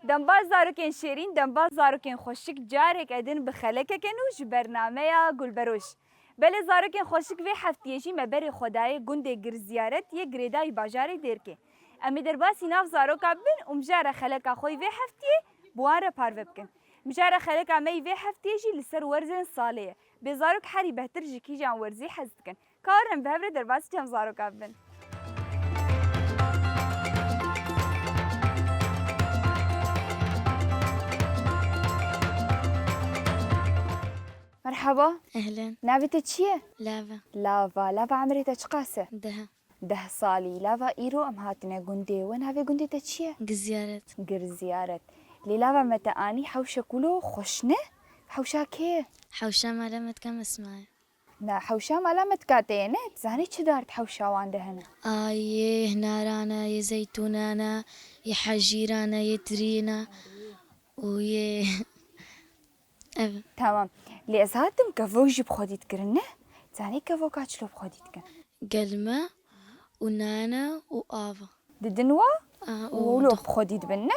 دنباز زاروکین شیرین دنباز زاروکین خوشک جارک ادن بخلکه کنوش برنامه یا گلبروش بله زاروکین خوشک و هفتیشی مبر خدای گنده گر زیارت یه گریدای باجاری درکه امی در باسی ناف زاروکا بن مجاره خلکا خوی و هفتیه بواره پارو بکن مجاره خلکا می و هفتیشی لسر ورزن سالیه به زاروک حری بهتر جکی جان ورزی حزد کن کارم بهبر در باسی جام زاروکا بن مرحبا أهلا. نابته چیه؟ لافا. لافا عمري چقاسه؟ ده. 10 سالي لافا ايرو ام هاتنا قندي وين هذا قندي تشيه؟ زيارة. قر زيارة لي لافا متى اني حوشه كله خوشنه حوشا كي حوشة ما لمت كم اسمها. لا حوشا ما لمت كاتينه زاني چه دارت حوشا وانده هنا يه نارانا يه زيتونانا يه حجيرانا يه ترينا ويه تمام لي ازهاتم كفوجي بخوديت كرنه زاني كفو كاتشلو بخوديت كن قلمة ونانا وآفا. ددنوا ولو بخوديت بنه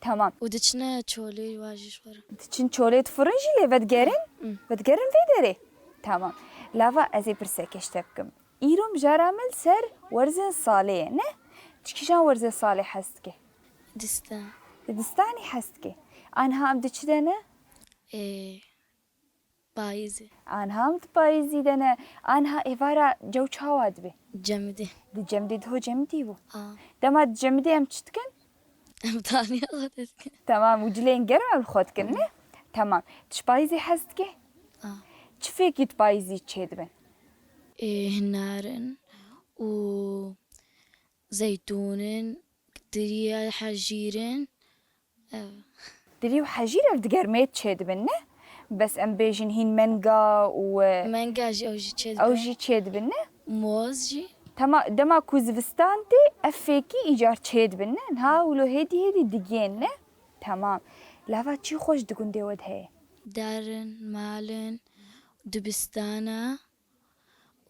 تمام ودشنا تشولي واجش ورا دچن چوليت فرنجي لي بدگرن فيدري تمام لافا ازي برسكش تبكم ايروم جارامل سر ورزن صالح نه تشكيشان ورزن صالح حستكي دستا دستاني حستكي انها ام دچدنه إيه بايزي انها ام بايزي دنه انها ايفارا جو چاواد به جمدي دي جمدي هو جمدي بو دما جمدي ام چتكن أمطاني أخذتك تمام وجلين قرم الخود كنه تمام تشبايزي حستكي تشفيكي تبايزي تشيدبن إيه نارن وزيتون كتريا حجيرن دريو حجيرة بدقرميت تشيدبن بس ام بيجن هين مانجا و مانجاجي أوجي تشد اوجي تشيدبن موزجي تمام دما كوزفستانتي افيكي ايجار تشيدبن ها ولو هيدي دقين تمام لافا تشي خوش دقون دي ود هي دارن مالن دبستانا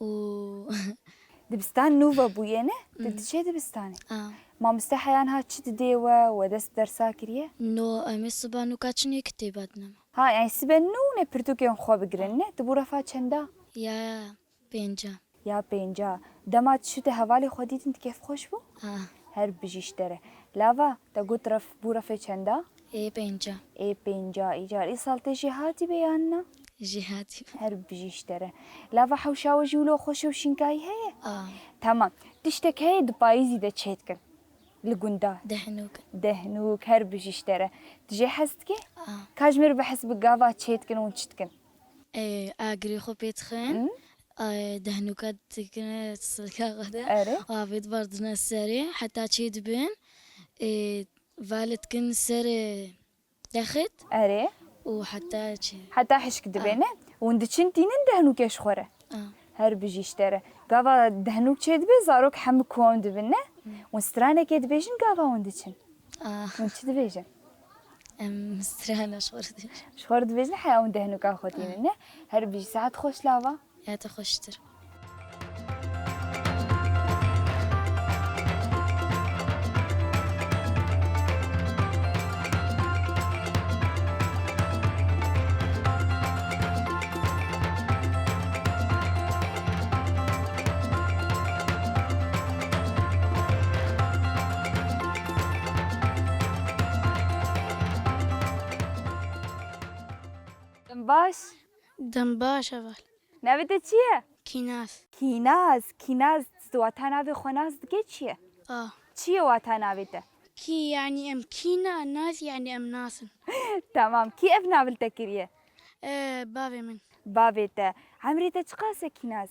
و دبستان نوفا بوينه تشي دبستاني ما مستحيان ها تشي ديوا ودس درسا كريه نو أمي صبانو كاتشني كتيباتنا ها يعني سبنو نبرتوكيون خو بقرنه تبورا فا چندا يا بينجا يا بينجا دما تشوتي حوالي خوديت انت كيف خوش بو هر بجيشتره لافا تقول طرف بورا في چندا ايه بينجا اي بينجا ايجار اي سالتي جهاتي بياننا جهاتي هر بجيشتره لافا حوشا وجولو خوش وشنكاي هي تمام تشتك هي دبايزي دا تشيتكن لقندا دهنوك هر بجيشتره تجي حستكي كاجمر بحسب قافا تشيتكن ونشتكن ايه اقري خو بيتخن دهنوكات تكنا تسلكا غدا وافيد بردنا السري حتى تشيد بين فالت كن سر دخت اري وحتى حتى حشك دبينه وندشنتين دهنوك يشخوره هر بجيشتره قافا دهنوك تشيد بي زاروك حم كوم دبنه ونسترانه كيد بيجن قافا وندشن ونشد بيجن مسترانا شخور دبيجن حيا وندهنوك اخوتينه هر بيجي ساعات خوش لافا يا تخشتر دنباش أول نابته چیه؟ كيناس واتها ناوی خوناز دگه چیه؟ چیه واتها ناویته؟ كي يعني أم كينا ناس يعني أم ناس تمام كي اف ناولته كريه؟ بابي من بابيته عمريته چقاسه كيناز؟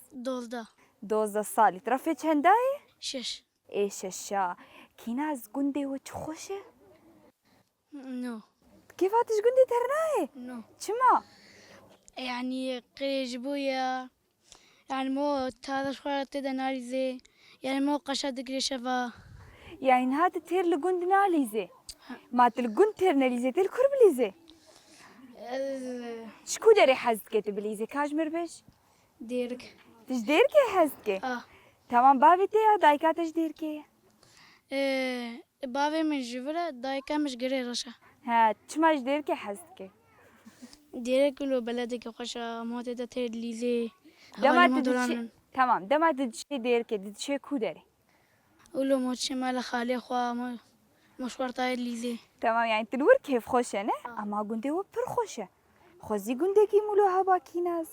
12 سالي ترفي چنداي؟ 6 اي 6 كيناز قندي وچ خوشه؟ نو كيفاتش قندي ترناي؟ نو چما؟ يعني قريج بويا يعني مو هذا شوارت تدا ناريزي يعني مو قشاد قري شفا يعني هذا تير لقند ناليزي ما تلقند تير ناليزي تير كربليزي شكو داري حزتك تبليزي كاجمر بيش؟ ديرك تش ديركي حزتك؟ تمام بابي تيا دايكاتش ديركي؟ بابي من جبرة دايكا مش قري رشا ها تشماش ديركي حزتكي ديرك لو بلدك خشا موتة تتر ليزي دما هوالي ما تدشي دوران تمام دما تدشي ديركي تدشي كو داري ولو موتشي مال خالي خوا مشوار طاير ليزي تمام يعني تنور كيف خوشه نه اما گنده و پر خوشه خوزی گنده کی مولو هوا کیناز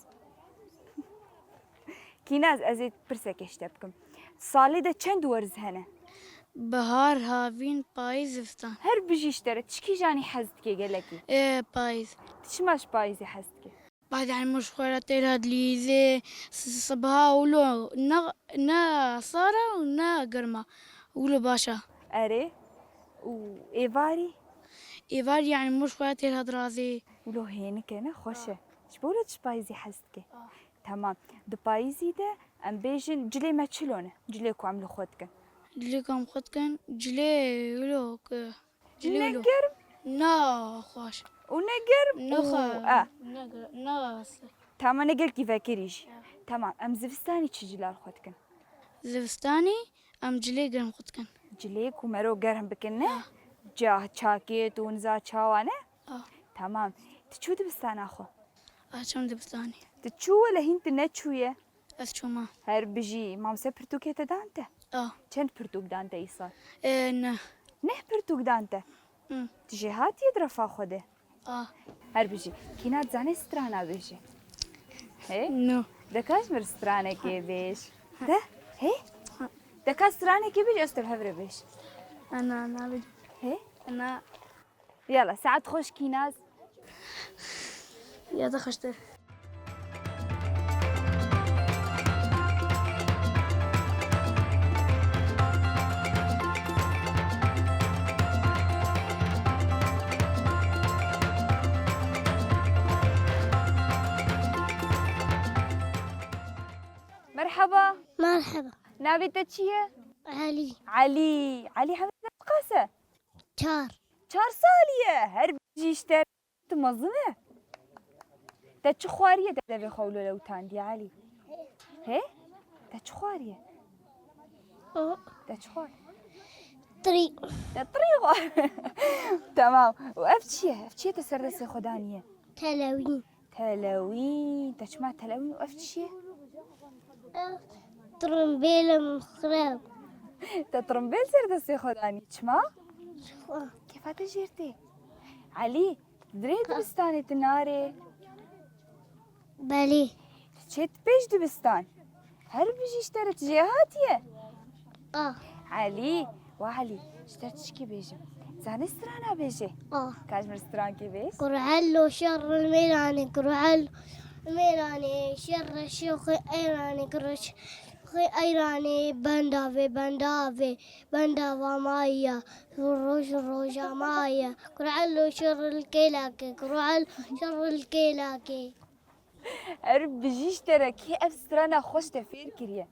کیناز ازید پرسه کشته بکم سالی ده چند ورز هنه بهار هافين بايز فستان هر بجیشتره تشکی جانی حزد که گلکی ايه بايز تشماش پایزی حزد که بعد يعني مشوار طاير هاد ليزي صبها ولو نا صارة ونا قرمة ولو باشا اره و ایواری إيفار يعني مشوار طاير هاد رازي ولو هینه کنه خوشه شبوله تش پایزی حزد که تمام ده پایزی ده ام بیجن جلی ما چلونه جلی کو عملو خود کن جلي كم خد كان جلي ولو جلي ولو نگرم نا خوش و نگرم نخا نغاس تمام نگر کی فکریش تمام ام زفستانی چی جلال خود کن زفستاني أم جلي قرم خد كان جلیک و مرو گرم بکنه جا چاکیت و نزا چاوانه تمام تچو دبستان آخو أشم دبستاني تچو ولا هینت نچویه أشوما هر بجی مامسه پرتوکه دانته چند پرتوک دانته ایسال نه نه پرتوک دانته تجی هاتی درفا خوده هر بجی کینات زانه سترانا بیشه هی نو دکاش مر سترانه که بیش ده هی دکاش سترانه که بیش استر هفره بیش أنا بدي هی أنا يلا ساعد خوش كيناز يا دخشت مرحبا مرحبا نابي تتشيه علي علي حمد قاسة شار 4 سالية هر بيجيشتر تمظنه تتش خوارية تدبي خولو لو تاندي علي هي تتش خوارية تتش خوار طريق تطريقه تمام وأفتشيه تسردس خدانية تلاوين تلاوين تشمع تلاوين وأفتشيه ترمبيلة مخرب تطرمبيل سردس خداني تشمع كيف تجيرتي علي دريت بستاني تناري بالي شيت بيش دبستان هل بيجي اشترت جهاتيه علي وعلي اشترت شكي بيجي زاني سترانا بيجي كاجمر ستران كي بيش قرعلو شر الميلاني قرعلو الميلاني شر الشيخ ايراني قرش خي ايراني بندافي بندافا مايا روجا مايا قرعلو شر الكيلاكي قرعلو شر الكيلاكي عرب بيجي اشترى كي اف سترانا خوش تفير كريه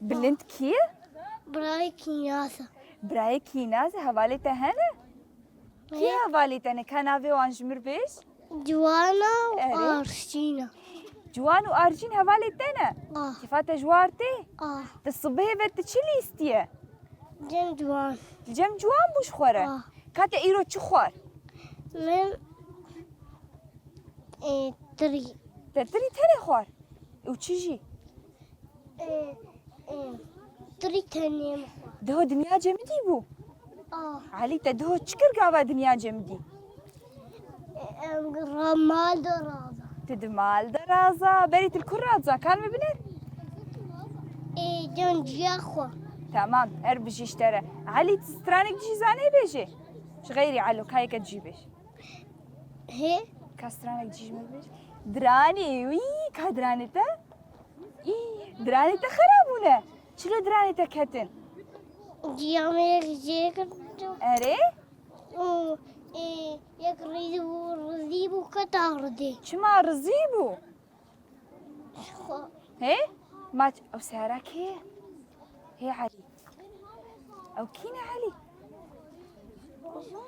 بلنت كي براي كنياسة براي كيناز هوالي تهنا كي هوالي تهنا كان افي وانجمر بيش جوانا وارشينا جوان وارجين هوالي تهنا كيفات جوارتي تصبحي بيت تشيلي استيه جم جوان بوش خوره كاتا ايرو تشو خوار من تري تري خوار وتشيجي تري تاني دهو دنيا جمدي بو علي تدهو تشكر قابا دنيا جمدي رمال درازة تدمال درازة بريت الكرازة كان مبنر جون جاخوا تمام اربجي اشترى علي تسترانك جيزاني بيجي شغيري علو كاي كتجيبش هي كاسترانك جيج ما بيجي دراني وي كادراني تا دراني تا خرابونه شلو دراني تا كتن جياميك جيكر اري يقريبو رزيبو كتاردي شما رزيبو هي ما او سعرك هي علي او كينا علي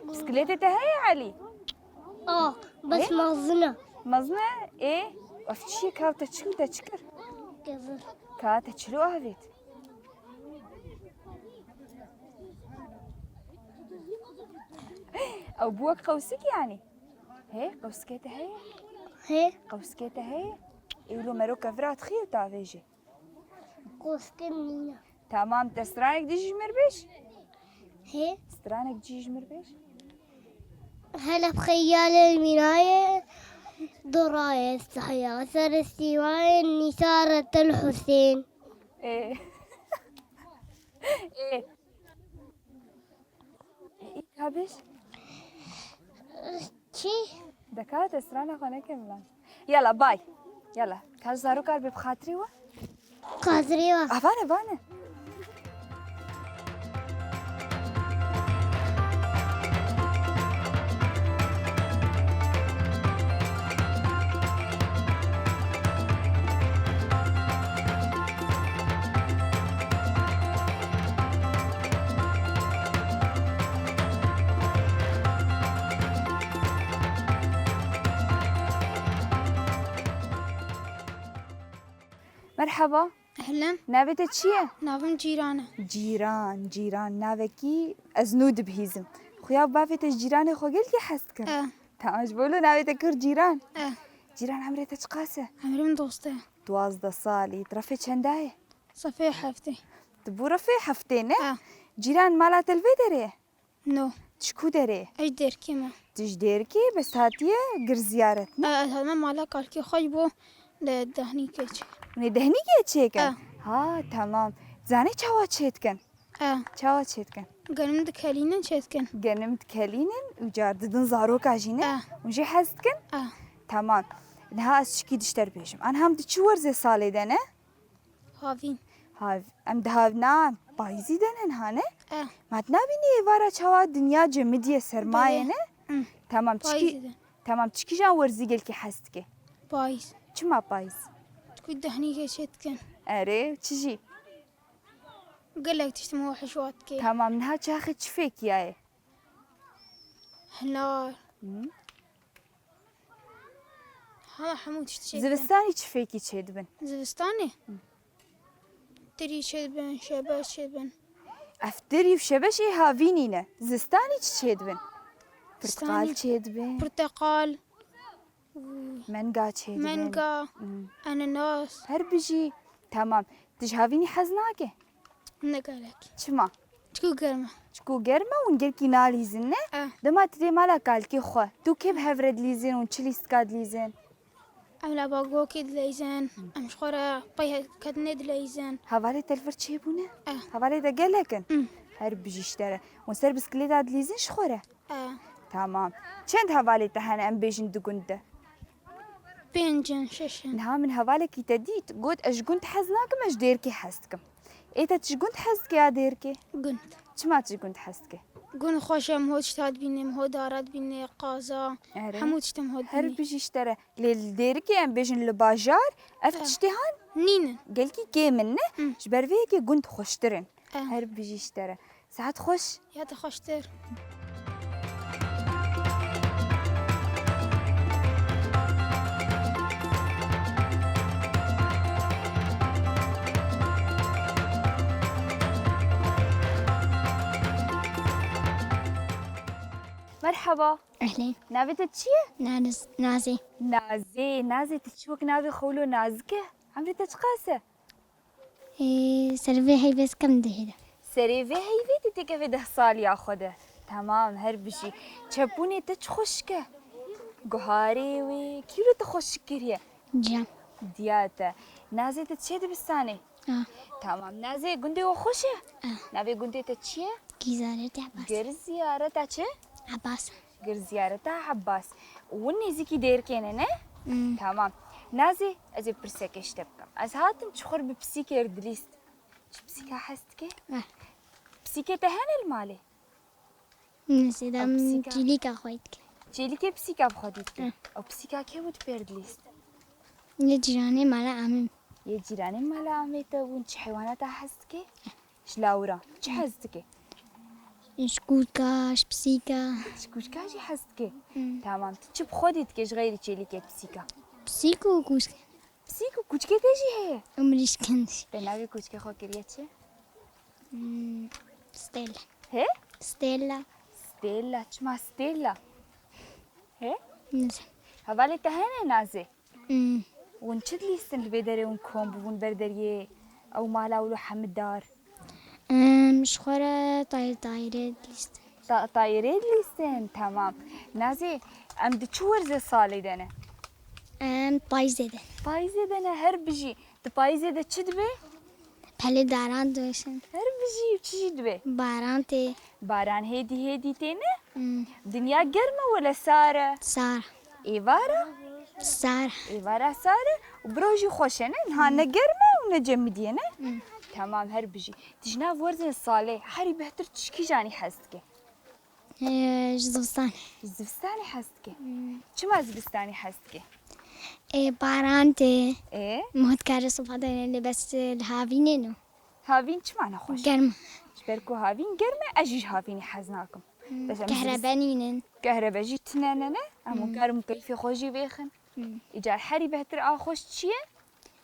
بسكليتة هي علي بس مزنة ايه وفتشي كاوتا تشكل تشكر كذا كاتا تشلو اهبت او بوك قوسك يعني هي قوسكيته هي هي قوسكيته هي يقولوا مروكا فرات خير تعفيجي قوسكنية تمام تسترانك ديجي مربيش هي استرانك ديجي مربيش هلا بخيال المناية دراية الصحية سر استواء نسارة الحسين ايه ايه ايه كابش شي دكات استرانك وانا كملا يلا باي يلا كاش زارو كار بخاطري و قادريوة افانا مرحبا أهلا نابت تشيه نافم جيرانة جيران ناوكي ازنود بهيزم خويا بافت جيراني خو قلتي حسكن تماش بقولوا نابت كر جيران جيران عمري تشقاسه عمري من دوسته 12 صالي ترفي چنداي صفي حفتي تبو رفي حفتين جيران مالات الفيدري نو تشكو دري أجدر كما تجديركي بس هاتيه قر زيارتنا هذا ما لا قال كي خجبو لدهني كيتش ندهني كيتشيكن ها تمام زاني چاوا چيتكن چاوا چيتكن قالم دكالينا شتكن قنمت كالينن وجارددن زاروك عجينة ونجي حزتكن تمام نها أشكي دشتر بيشم أنا هم دشور زي صالي دنا هافين هاف أم دهافنا بايزي دنا هانه ما تنابيني وارا چوا دنيا جمدية سرمایه نه تمام تشكي تمام تشكي جان ورزي قل كي حزتكي بايز چما بايز تكون دهني كي شتكن أري تشجي قال لك تشتمو حشواتك تمام نها چاخي چفيك ياي هنار ها حمود تشتي زبستاني چفيكي چيدبن زبستاني تري شدبن شباش شدبن افتري وشبش ايه هافينينا زستاني چيدبن برتقال چيدبن برتقال منقا چيدبن مانجا اناناس هربجي تمام تجهافيني حزناكي نقالك چما تكو قرمة چكو گرمه ونگركي ناليزنه دما تدي مالا قالكي خو تو كيب هفرد ليزن ونچلي سكاد ليزن أملا باقو كيد ليزن أمش خورا بيها كدند ليزن هوالي تلفر چيبونه هوالي دا قلقن هربجي اشترى ونسر بسكليت عاد ليزن شخوره تمام چند هوالي تهان ام بيجن دقنده بينجن ششن نها من هوالك تديت قد اش قنت حزناكم اش ديركي حزتكم ايتا تش قنت حزتكي يا ديركي قنت چما تش قنت حزتكي قن خوشم هو اشتاد بيني مهو دارات بيني قازا حمود اشتم هو هر بيجي اشترى للديركي ام بيجن لباجار افتشتهان نينا قالكي كي منه جبر فيكي قنت خوشترن هر بيجي اشترى ساعات خوش يا تخشتر مرحبا أهلين نابي تتشيه نازي نازي تتشوك نابي خولو نازكه عمري تتقاسه سربي هي بس كم دهيرة سريفي هيفي تتكه في ده صال ياخده تمام هربشي تشبوني تتخشكه قهاري وي كيلو تخشكريه جام دياتا نازي تتشيد بالثاني تمام نازي قندي وخوشه نابي قندي تتشيه كيزارة عباس غير زيارة تاچه عباس غير زيارة تا عباس وني زيكي دير كينه تمام نازي ازي برسك اشتبكم از هاتم تشخر ببسيكي ردليست بسيكا حستكي بسيكا تهان المالي نسي دام جيليكا خويتك جيليكي بسيكا بخديتك او بسيكا كي ود بيردليست يجراني مالا عمم يا جيراني مالا عميتا ونش حيوانات حستكي شلاورا چه حستكي شكوكاش بسيكا شكوش كاجي حستكي تمام تشب خديتك غيري جيليكي بسيكا بسيكو وكوشكا بسيكو كوچكي تيجي هي عمريش كنش بناوي كوچكي خو كريتشه ستيلا هي ستيلا ستيلا چما ستيلا هي نزل هفالي تهاني نازي أمم ونشد ليستن البيدري ونكون بون بردريه او مالا ولو حمدار مش خورا طايرة ليست طايرين ليستن تمام نازي ام دچور زي صالي دنا بايزة ده بايزه دنا هر بجي بايزه ده چدبه پهلے داران دوشن هر بجي چدبه باران ته باران هدي تينا دنيا گرمه ولا ساره سار ايوارا سار ايوارا ساره وبروجي خوشنه نهانا گرمه ونجمدينه تمام هر بجي تجنا ورزن الصالح حري بهتر تشكي جاني حسكي جزوستان زبستاني حسكي چما زبستاني حسكي باران ته ايه مهد کار صبح دارن بس الهاوینه نو هاوين چما نخوش گرم شبركو هاوين گرمه اجيج هاويني حزناكم بس كهربانينن كهرباء جي تناننا امو كارم كيفي خوجي بيخن اجا حري بهتر اخوش چيه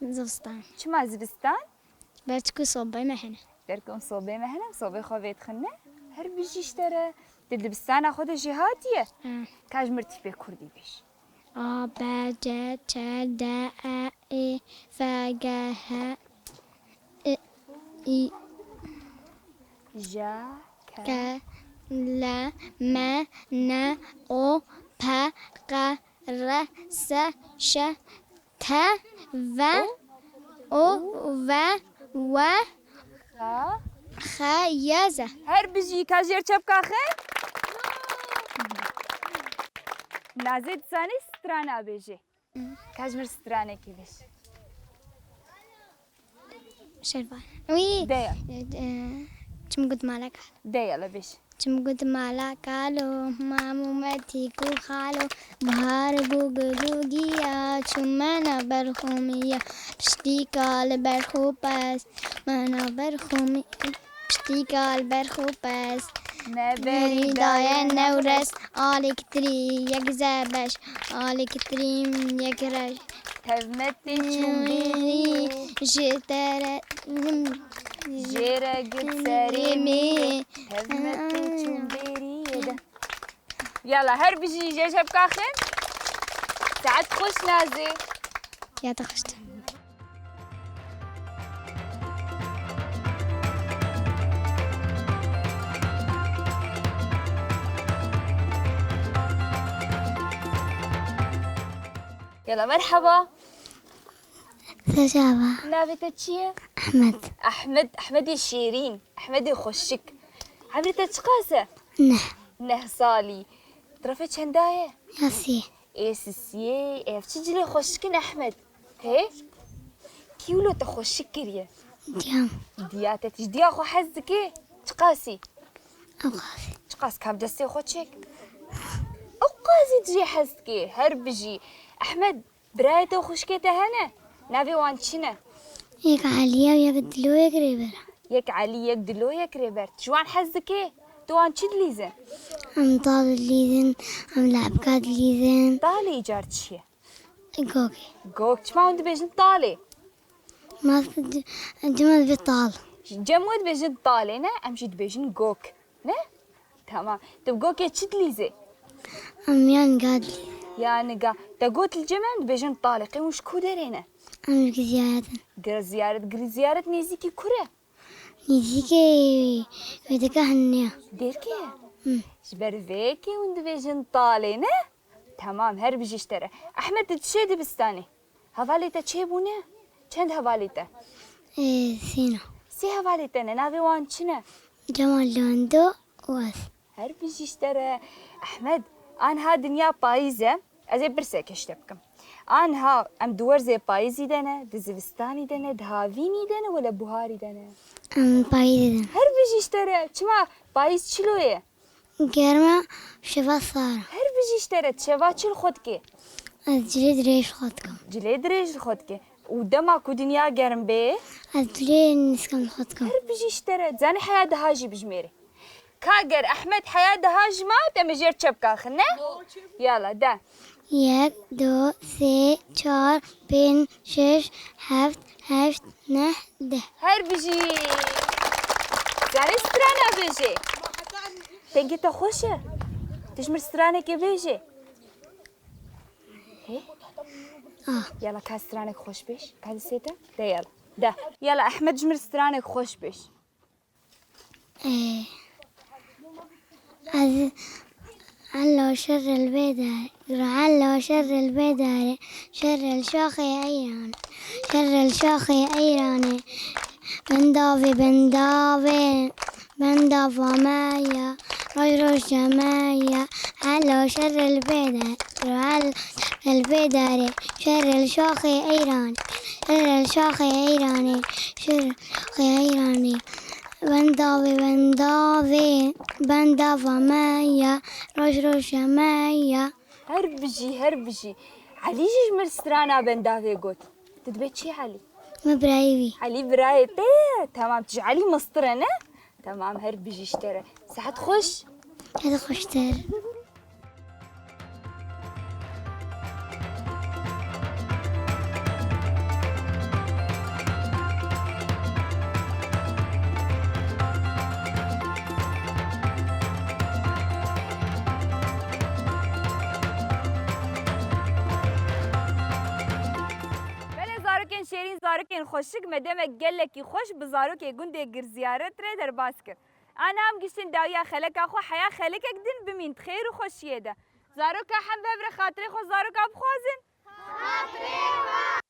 زوستان چما زبستان بچكو صبح مهنه بركم صوبي مهنم صوبي خوفيت خنه هر بيجي اشترى دبستان خود جهاتيه كاج مرتي به كردي بيش آ ب ج چ د ا ای ف گ ه ای جا ك ل م ن او پ ق ر س ش ت و او و و خا خ ي ز هر بيجي كاجير چبكا خن نازد زاني سترانا بيجي كاجمر سترانه كي بيش شربان وي ديا چم قد مالك ديا لا بيش چم قد مالا کالو مامو متی کو خالو بهار گوگلو گیا چمنا برخومیا پشتی کال برخو پس منا برخومی پشتی کال برخو پس نبري دایا نورس آلی کتری یک زبش آلی کتریم یک رش تفمتي چومبيري جتر جيرا قد سريمي تفمتي چومبيري ده يلا هر بيجي جا شبكا خن ساعات خوش نازي یا تخشت يلا مرحبا تجابا نافتا تشيه أحمد احمد الشيرين احمد يخشك عمرتا تشقاسه نه نه صالي طرفت شندايه ياسي ايه سيسيه ايه فتجلي خشكن احمد هي كيولو تخشك كريه ديام دياتا تجدي اخو حزك ايه تقاسي أغاثي تقاس كام دسي خوتشك او قاسي تجي حزكي هربجي احمد برايته خشكيته هنا نافي وانشنا يك عليا ويا بدلو يا قريبر يك علي يك دلو يك ريبرت جوان حزك ايه توان تشد ليزن أم طال الليذن أم لعب كاد الليذن طالي جارتشي جوكي جوك ما وند بيجن طالي ما جمال بطال جمود بيجن طالي نا امشي بيجن جوك نه تمام طب جوك تشد ليزي أم يان قاد يعني قا تقوت الجمل بيجن طالي قيم وش كودرينا أم زيادة قري زيارة نيزيكي كورة نيزيكي بدك هنيا ديركي جبر فيكي وند بيجن طالي نه تمام هر بيجي اشترى احمد تتشيدي بستاني هفاليتا تشيبونه چند هفاليتا سينا سي هفاليتا نافي وان چنه جمال لوندو واس هر بيجي اشترى احمد انا ها دنيا بايزه ازي برسك اشتبكم انا ها ام دور زي بايزي دنا دزبستاني دنا دهافيني دنا ولا بوهاري دنا أم بايدن هر بيجي اشترى چما بايز چلويه گرما شبا صار هر بيجي اشترى تشوا چل خودكي از جلد ريش خودكم جلي دريج خودكي ودما كو دنيا گرم به از جلد نسكن خودكم هر بيجي اشترى زاني حياة دهاجي بجميري كاجر احمد حياة دهاج ما تمجير چبكا خنه يلا ده یک دو سه چهار پنج شش هفت هشت نه ده هر بيجي زاني سترانا بيجي تنگی تا خوشه تشمر سترانك بيجي هي يلا كاس سترانك خوش بيش كاس سيتا ده يلا ده يلا احمد جمر سترانك خوش بيش علو شر البدر علو شر البدر شر الشاخي أيران شر الشاخي أيران بندافي بندافي بندافا مايا روش مايا علو شر البدر علو البدر شر الشاخي أيران شر الشاخي أيراني شر الشاخي أيراني بندافي بندافي بندافا مايا روش مايا هربجي علي جمر سترانا بندافي قلت تدبيت شي علي مبرايبي علي براي تمام تجي علي مسطرنا تمام هربجي اشترى ساعة تخش هذا خوشتر زاركين شيرين زاركين خوشك مدام قالك خوش بزاروك يقول دير زيارة تريدر باسكر انا هم قشتن داويا خلك اخو حياة خلك اقدن بمين خير وخوش يدا زاروك حم ببر خاطري خو زاروك ابخوازن خاطري